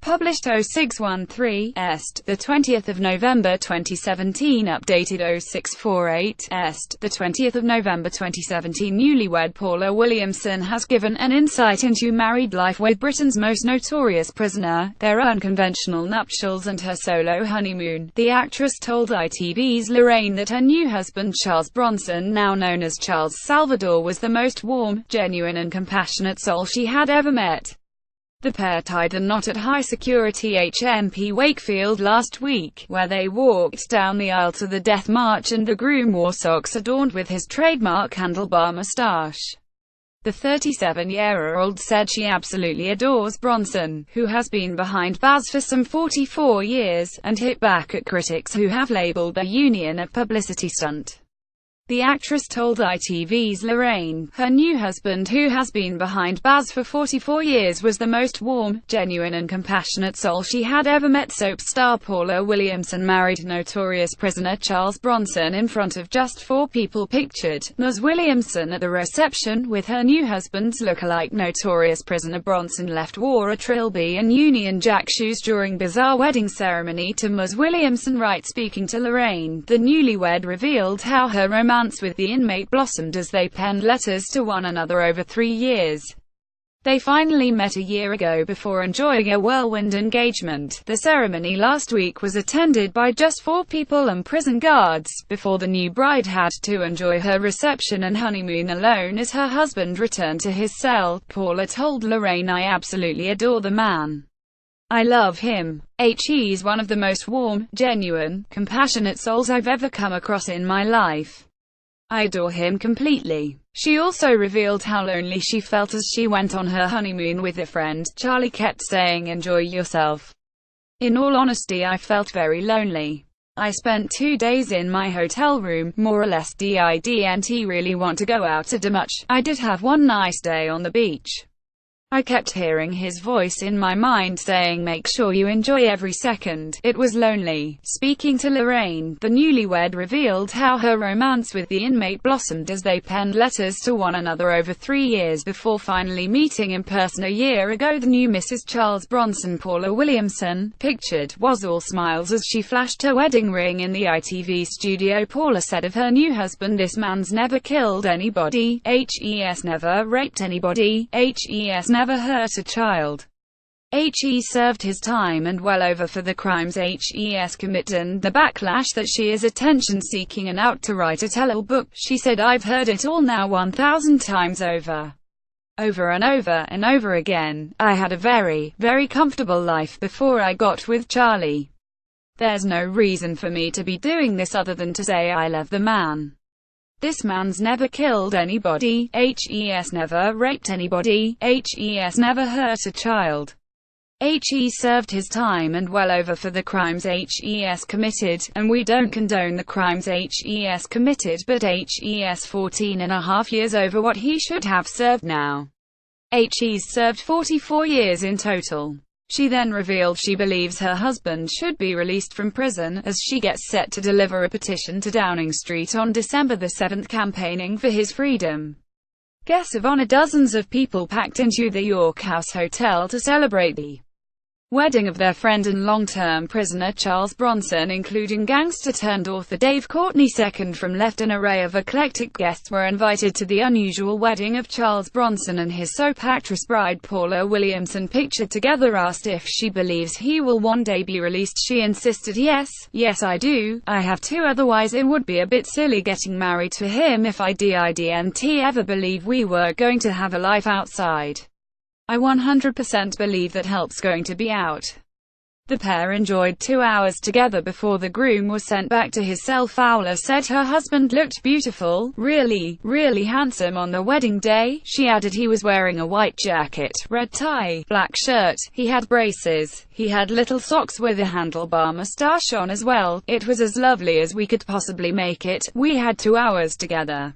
Published 0613 Est, the 20th of November 2017. Updated 0648 Est, the 20th of November 2017. Newlywed Paula Williamson has given an insight into married life with Britain's most notorious prisoner, their unconventional nuptials and her solo honeymoon. The actress told ITV's Lorraine that her new husband Charles Bronson, now known as Charles Salvador, was the most warm, genuine and compassionate soul she had ever met. The pair tied the knot at high-security HMP Wakefield last week, where they walked down the aisle to the Death March and the groom wore socks adorned with his trademark handlebar moustache. The 37-year-old said she absolutely adores Bronson, who has been behind bars for some 44 years, and hit back at critics who have labeled their union a publicity stunt. The actress told ITV's Lorraine, her new husband, who has been behind bars for 44 years, was the most warm, genuine and compassionate soul she had ever met. Soap star Paula Williamson married notorious prisoner Charles Bronson in front of just 4 people. Pictured, Ms. Williamson at the reception with her new husband's look-alike notorious prisoner Bronson wore a trilby and Union Jack shoes during bizarre wedding ceremony to Ms. Williamson. Right, speaking to Lorraine, the newlywed revealed how her romance with the inmate blossomed as they penned letters to one another over 3 years. They finally met a year ago before enjoying a whirlwind engagement. The ceremony last week was attended by just 4 people and prison guards, before the new bride had to enjoy her reception and honeymoon alone as her husband returned to his cell. Paula told Lorraine, "I absolutely adore the man. I love him. He's one of the most warm, genuine, compassionate souls I've ever come across in my life. I adore him completely." She also revealed how lonely she felt as she went on her honeymoon with a friend. "Charlie kept saying, 'Enjoy yourself.' In all honesty, I felt very lonely. I spent 2 days in my hotel room, more or less. Didn't really want to go out too much. I did have one nice day on the beach. I kept hearing his voice in my mind saying, 'Make sure you enjoy every second.' It was lonely." Speaking to Lorraine, the newlywed revealed how her romance with the inmate blossomed as they penned letters to one another over 3 years before finally meeting in person a year ago. The new Mrs. Charles Bronson, Paula Williamson, pictured, was all smiles as she flashed her wedding ring in the ITV studio. Paula said of her new husband, "This man's never killed anybody, hes never raped anybody, hes never hurt a child. He served his time and well over for the crimes hes committed and the backlash that she is attention-seeking and out to write a tell-all book." She said, "I've heard it all now 1,000 times over and over and over again. I had a very, very comfortable life before I got with Charlie. There's no reason for me to be doing this other than to say I love the man. This man's never killed anybody, hes never raped anybody, hes never hurt a child. He served his time and well over for the crimes hes committed, and we don't condone the crimes hes committed, but hes 14.5 years over what he should have served now. He's served 44 years in total." She then revealed she believes her husband should be released from prison, as she gets set to deliver a petition to Downing Street on December the 7th campaigning for his freedom. Guests of honor, dozens of people packed into the York House Hotel to celebrate the wedding of their friend and long-term prisoner Charles Bronson, including gangster-turned-author Dave Courtney II from Left. An array of eclectic guests were invited to the unusual wedding of Charles Bronson and his soap actress bride. Paula Williamson, pictured together, asked if she believes he will one day be released. She insisted, yes I do. I have to, otherwise it would be a bit silly getting married to him if I didn't ever believe we were going to have a life outside. I 100% believe that help's going to be out." The pair enjoyed 2 hours together before the groom was sent back to his cell. Fowler said her husband looked beautiful, really handsome on the wedding day. She added he was wearing a white jacket, red tie, black shirt, he had braces, he had little socks with a handlebar moustache on as well. It was as lovely as we could possibly make it. We had 2 hours together.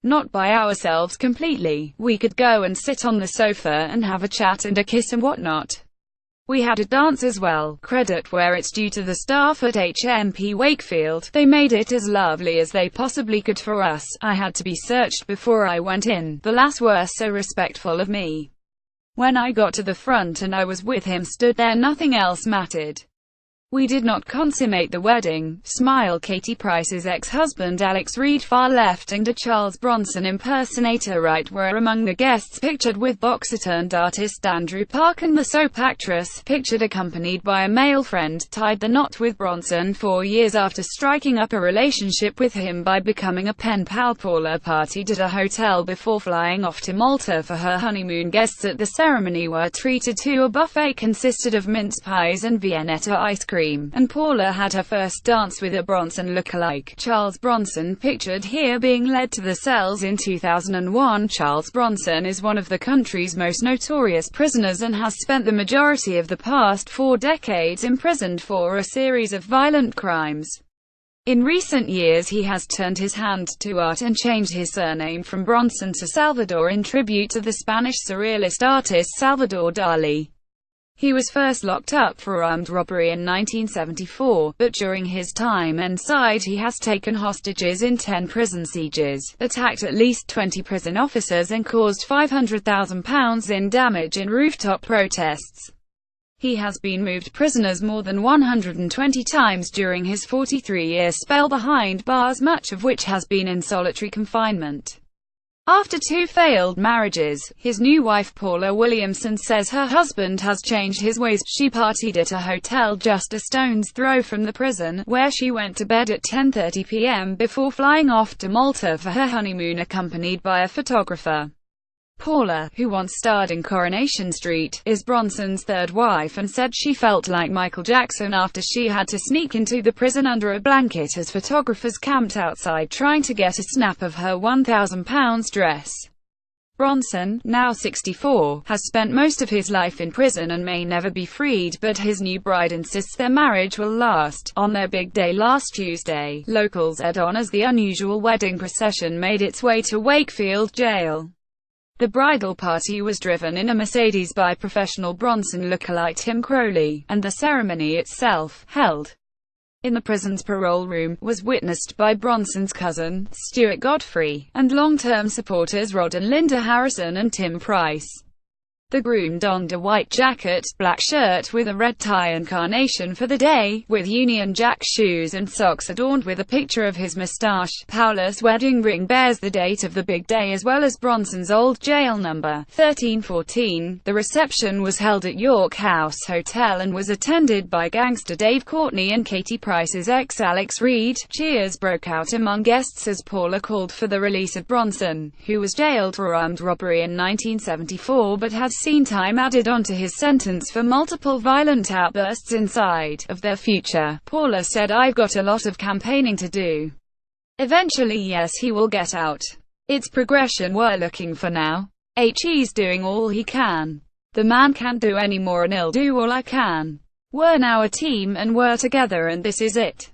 Not by ourselves completely. We could go and sit on the sofa and have a chat and a kiss and whatnot. We had a dance as well. Credit where it's due to the staff at HMP Wakefield. They made it as lovely as they possibly could for us. I had to be searched before I went in. The lass were so respectful of me. When I got to the front and I was with him stood there, nothing else mattered. We did not consummate the wedding. Smile. Katie Price's ex-husband Alex Reid, far left, and a Charles Bronson impersonator right were among the guests pictured with boxer-turned-artist Andrew Park, and the soap actress, pictured accompanied by a male friend, tied the knot with Bronson 4 years after striking up a relationship with him by becoming a pen pal. Paula partied at a hotel before flying off to Malta for her honeymoon. Guests at the ceremony were treated to a buffet consisted of mince pies and Viennetta ice cream, and Paula had her first dance with a Bronson lookalike, Charles Bronson, pictured here being led to the cells in 2001. Charles Bronson is one of the country's most notorious prisoners and has spent the majority of the past 4 decades imprisoned for a series of violent crimes. In recent years he has turned his hand to art and changed his surname from Bronson to Salvador in tribute to the Spanish surrealist artist Salvador Dali. He was first locked up for armed robbery in 1974, but during his time inside he has taken hostages in 10 prison sieges, attacked at least 20 prison officers, and caused £500,000 in damage in rooftop protests. He has been moved prisoners more than 120 times during his 43-year spell behind bars, much of which has been in solitary confinement. After 2 failed marriages, his new wife Paula Williamson says her husband has changed his ways. She partied at a hotel just a stone's throw from the prison, where she went to bed at 10:30 p.m. before flying off to Malta for her honeymoon accompanied by a photographer. Paula, who once starred in Coronation Street, is Bronson's third wife and said she felt like Michael Jackson after she had to sneak into the prison under a blanket as photographers camped outside trying to get a snap of her £1,000 dress. Bronson, now 64, has spent most of his life in prison and may never be freed, but his new bride insists their marriage will last. On their big day last Tuesday, locals aired on as the unusual wedding procession made its way to Wakefield Jail. The bridal party was driven in a Mercedes by professional Bronson lookalike Tim Crowley, and the ceremony itself, held in the prison's parole room, was witnessed by Bronson's cousin, Stuart Godfrey, and long-term supporters Rod and Linda Harrison and Tim Price. The groom donned a white jacket, black shirt with a red tie and carnation for the day, with Union Jack shoes and socks adorned with a picture of his moustache. Paula's wedding ring bears the date of the big day as well as Bronson's old jail number, 1314. The reception was held at York House Hotel and was attended by gangster Dave Courtney and Katie Price's ex Alex Reid. Cheers broke out among guests as Paula called for the release of Bronson, who was jailed for armed robbery in 1974 but has seen time added onto his sentence for multiple violent outbursts inside of their future. Paula said, "I've got a lot of campaigning to do. Eventually, yes, he will get out. It's progression we're looking for now. He's doing all he can. The man can't do any more and he'll do all I can. We're now a team and we're together and this is it."